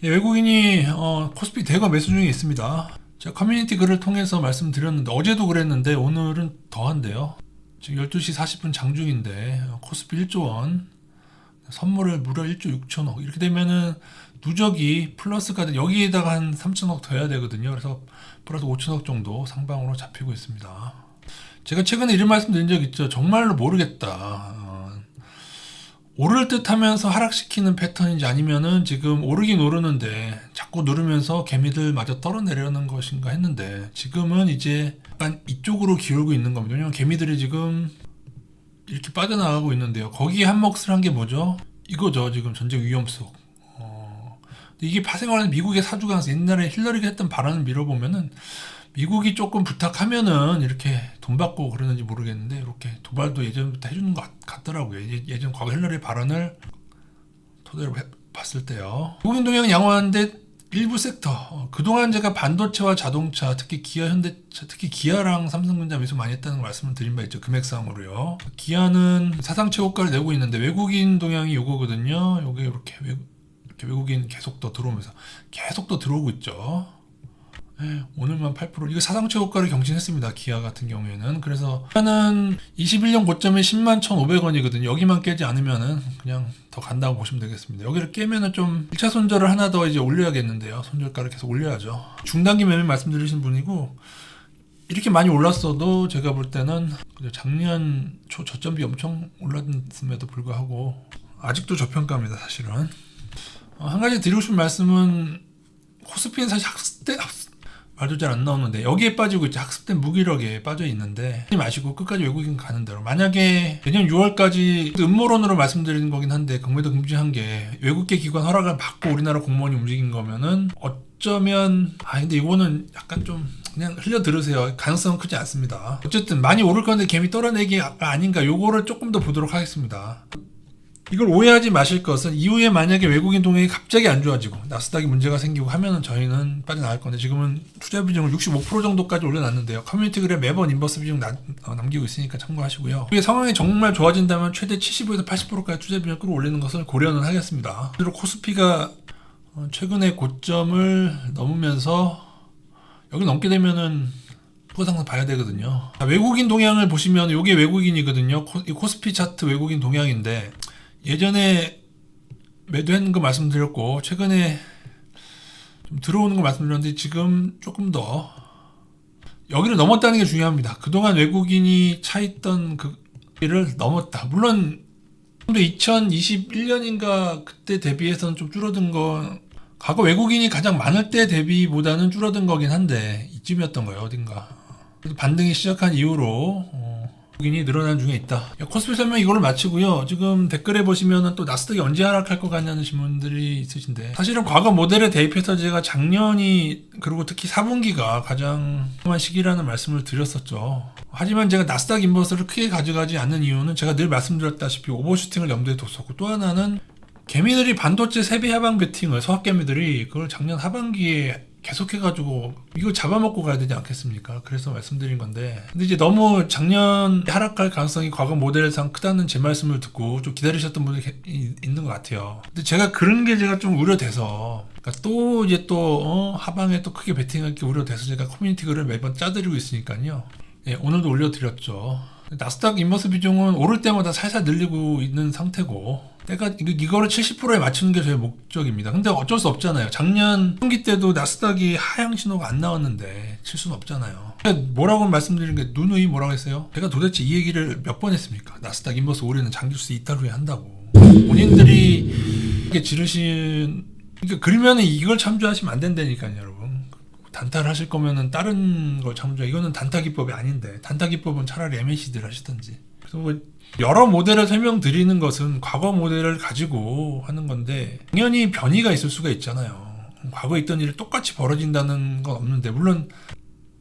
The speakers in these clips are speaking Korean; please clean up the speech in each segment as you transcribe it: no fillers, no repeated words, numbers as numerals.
외국인이 코스피 대거 매수 중에 있습니다. 제가 커뮤니티 글을 통해서 말씀드렸는데 어제도 그랬는데 오늘은 더한데요. 지금 12시 40분 장중인데 코스피 1조 원 선물을 무려 1조 6천억 이렇게 되면은 누적이 플러스가 여기에다가 한 3천억 더 해야 되거든요. 그래서 플러스 5천억 정도 상방으로 잡히고 있습니다. 제가 최근에 이런 말씀 드린 적 있죠. 정말로 모르겠다. 오를 듯 하면서 하락시키는 패턴인지 아니면은 지금 오르긴 오르는데 자꾸 누르면서 개미들 마저 떨어내려는 것인가 했는데 지금은 이제 약간 이쪽으로 기울고 있는 겁니다. 왜냐면 개미들이 지금 이렇게 빠져나가고 있는데요. 거기에 한 몫을 한 게 뭐죠? 이거죠. 지금 전쟁 위험 속. 이게 파생하는 미국의 사주가 옛날에 힐러리가 했던 발언을 밀어보면은 미국이 조금 부탁하면은 이렇게 돈 받고 그러는지 모르겠는데 이렇게 도발도 예전부터 해주는 것 같더라고요. 예전 과거 힐러리 발언을 토대로 봤을 때요. 미국인 동향 양호한데 일부 섹터 그동안 제가 반도체와 자동차 특히 기아 현대차 특히 기아랑 삼성전자 매수 많이 했다는 말씀을 드린 바 있죠. 금액상으로요. 기아는 사상 최고가를 내고 있는데 외국인 동향이 요거거든요. 요게 이렇게 외국인 계속 더 들어오면서 계속 더 들어오고 있죠. 오늘만 8% 이거 사상 최고가를 경신했습니다. 기아 같은 경우에는. 그래서 기아는 21년 고점이 10만 1,500원이거든요. 여기만 깨지 않으면은 그냥 더 간다고 보시면 되겠습니다. 여기를 깨면은 좀 1차 손절을 하나 더 이제 올려야겠는데요. 손절가를 계속 올려야죠. 중단기 매매 말씀드리신 분이고 이렇게 많이 올랐어도 제가 볼 때는 작년 초 저점비 엄청 올랐음에도 불구하고 아직도 저평가입니다. 사실은. 한 가지 드리고 싶은 말씀은 코스피는 사실 말도 잘 안 나오는데 여기에 빠지고 있죠. 학습된 무기력에 빠져 있는데 하지 마시고 끝까지 외국인 가는 대로 만약에 내년 6월까지 음모론으로 말씀드리는 거긴 한데 경매도 금지한 게 외국계 기관 허락을 받고 우리나라 공무원이 움직인 거면은 어쩌면 근데 이거는 약간 좀 그냥 흘려 들으세요. 가능성은 크지 않습니다. 어쨌든 많이 오를 건데 개미 떨어내기가 아닌가 요거를 조금 더 보도록 하겠습니다. 이걸 오해하지 마실 것은 이후에 만약에 외국인 동향이 갑자기 안 좋아지고 나스닥이 문제가 생기고 하면은 저희는 빠져나갈 건데 지금은 투자 비중을 65% 정도까지 올려놨는데요. 커뮤니티 글에 매번 인버스 비중 남기고 있으니까 참고하시고요. 이게 상황이 정말 좋아진다면 최대 75에서 80%까지 투자 비중을 끌어올리는 것을 고려는 하겠습니다. 그리고 코스피가 최근에 고점을 넘으면서 여기 넘게 되면은 상승 봐야 되거든요. 외국인 동향을 보시면 이게 외국인이거든요. 코스피 차트 외국인 동향인데 예전에 매도했는 거 말씀드렸고 최근에 좀 들어오는 거 말씀드렸는데 지금 조금 더 여기를 넘었다는 게 중요합니다. 그동안 외국인이 차있던 그를 넘었다. 물론 2021년인가 그때 대비해서는 좀 줄어든 거 과거 외국인이 가장 많을 때 대비보다는 줄어든 거긴 한데 이쯤이었던 거예요. 어딘가 반등이 시작한 이후로 외국인이 늘어난 중에 있다. 코스피 설명 이걸로 마치고요. 지금 댓글에 보시면은 또 나스닥이 언제 하락할 것 같냐는 질문들이 있으신데 사실은 과거 모델에 대입해서 제가 작년이 그리고 특히 4분기가 가장 위험한 시기라는 말씀을 드렸었죠. 하지만 제가 나스닥 인버스를 크게 가져가지 않는 이유는 제가 늘 말씀드렸다시피 오버슈팅을 염두에 뒀었고 또 하나는 개미들이 반도체 세배 하방 베팅을 서학개미들이 그걸 작년 하반기에 계속해가지고 이거 잡아먹고 가야 되지 않겠습니까? 그래서 말씀드린 건데 근데 이제 너무 작년 하락할 가능성이 과거 모델상 크다는 제 말씀을 듣고 좀 기다리셨던 분들이 있는 것 같아요. 근데 제가 그런 게 제가 좀 우려돼서 그러니까 또 이제 또 하방에 또 크게 베팅할 게 우려돼서 제가 커뮤니티 글을 매번 짜드리고 있으니까요. 오늘도 올려드렸죠. 나스닥 인버스 비중은 오를 때마다 살살 늘리고 있는 상태고 그러니까 이거를 70%에 맞추는 게 저의 목적입니다. 근데 어쩔 수 없잖아요. 작년 분기 때도 나스닥이 하향 신호가 안 나왔는데 칠 수는 없잖아요. 뭐라고 말씀드린 게 누누이 뭐라고 했어요? 제가 도대체 이 얘기를 몇 번 했습니까? 나스닥 인버스 올해는 장기주수 이탈 후에 한다고. 본인들이 이렇게 지르신 그러니까 그러면은 이걸 참조하시면 안 된다니까요, 여러분. 단타를 하실 거면은 다른 걸 참조. 이거는 단타 기법이 아닌데 단타 기법은 차라리 MACD를 하시던지. 그래서 뭐 여러 모델을 설명드리는 것은 과거 모델을 가지고 하는 건데 당연히 변이가 있을 수가 있잖아요. 과거에 있던 일이 똑같이 벌어진다는 건 없는데 물론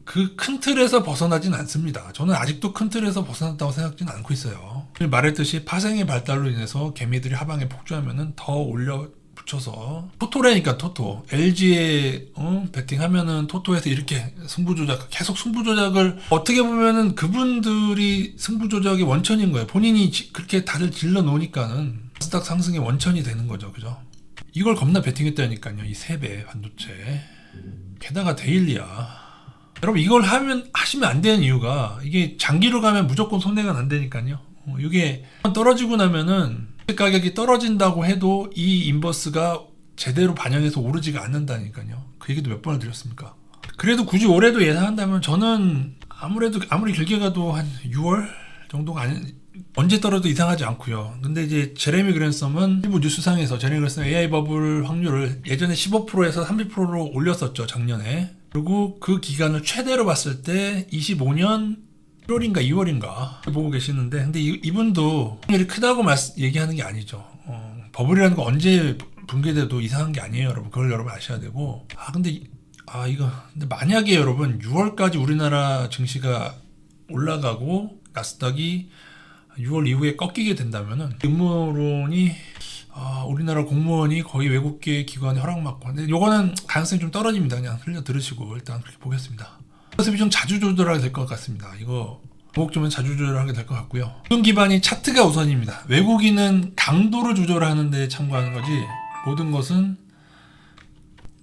그 큰 틀에서 벗어나진 않습니다. 저는 아직도 큰 틀에서 벗어났다고 생각지는 않고 있어요. 말했듯이 파생의 발달로 인해서 개미들이 하방에 폭주하면은 더 올려 붙여서 토토라니까 토토 LG에 배팅하면은 토토에서 이렇게 승부조작 계속 승부조작을 어떻게 보면은 그분들이 승부조작의 원천인 거예요. 본인이 그렇게 다들 질러 놓으니까는 나스닥 상승의 원천이 되는 거죠. 그죠? 이걸 겁나 베팅했다니까요. 이 3배 반도체. 게다가 데일리야. 여러분 이걸 하시면 안 되는 이유가 이게 장기로 가면 무조건 손해가 난다니까요. 이게 떨어지고 나면은 가격이 떨어진다고 해도 이 인버스가 제대로 반영해서 오르지가 않는다니까요. 그 얘기도 몇 번을 드렸습니까? 그래도 굳이 올해도 예상한다면 저는 아무리 길게 가도 한 6월 정도가 언제 떨어도 이상하지 않고요. 근데 이제 제레미 그랜섬은 일부 뉴스상에서 제레미 그랜섬 AI 버블 확률을 예전에 15%에서 30%로 올렸었죠, 작년에. 그리고 그 기간을 최대로 봤을 때 25년 1월인가 2월인가 보고 계시는데, 근데 이분도 확률이 크다고 얘기하는 게 아니죠. 버블이라는 거 언제 붕괴돼도 이상한 게 아니에요, 여러분. 그걸 여러분 아셔야 되고. 근데 만약에 여러분 6월까지 우리나라 증시가 올라가고 나스닥이 6월 이후에 꺾이게 된다면은 음모론이 우리나라 공무원이 거의 외국계 기관에 허락받고, 근데 요거는 가능성이 좀 떨어집니다. 그냥 흘려 들으시고 일단 그렇게 보겠습니다. 모습이 좀 자주 조절하게 될 것 같습니다. 이거 목좀 자주 조절하게 될 것 같고요. 모든 기반이 차트가 우선입니다. 외국인은 강도를 조절하는 데 참고하는 거지 모든 것은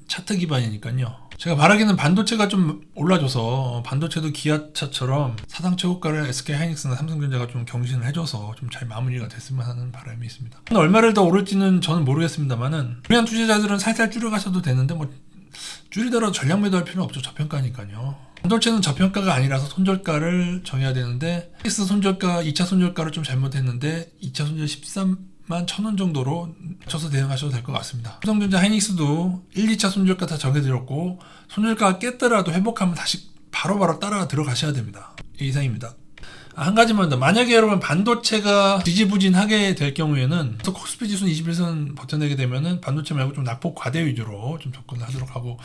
차트 기반이니까요. 제가 바라기는 반도체가 좀 올라줘서 반도체도 기아차처럼 사상 최고가를 SK하이닉스나 삼성전자가 좀 경신을 해줘서 좀 잘 마무리가 됐으면 하는 바람이 있습니다. 얼마를 더 오를지는 저는 모르겠습니다만은 우리한 투자자들은 살살 줄여가셔도 되는데 뭐 줄이더라도 전량 매도할 필요는 없죠. 저평가니까요. 반도체는 저평가가 아니라서 손절가를 정해야 되는데 하이닉스 손절가 2차 손절가를 좀 잘못했는데 2차 손절 13만 1,000원 정도로 맞춰서 대응하셔도 될 것 같습니다. 삼성전자 하이닉스도 1, 2차 손절가 다 정해드렸고 손절가가 깼더라도 회복하면 다시 바로바로 따라 들어가셔야 됩니다. 이상입니다. 한 가지만 더. 만약에 여러분 반도체가 지지부진하게 될 경우에는 코스피 지수는 21선 버텨내게 되면은 반도체 말고 좀 낙폭 과대 위주로 좀 접근을 하도록 하고,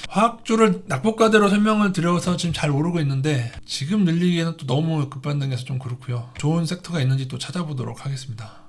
화학주를 낙폭 과대로 설명을 드려서 지금 잘 오르고 있는데 지금 늘리기에는 또 너무 급반등해서 좀 그렇고요. 좋은 섹터가 있는지 또 찾아보도록 하겠습니다.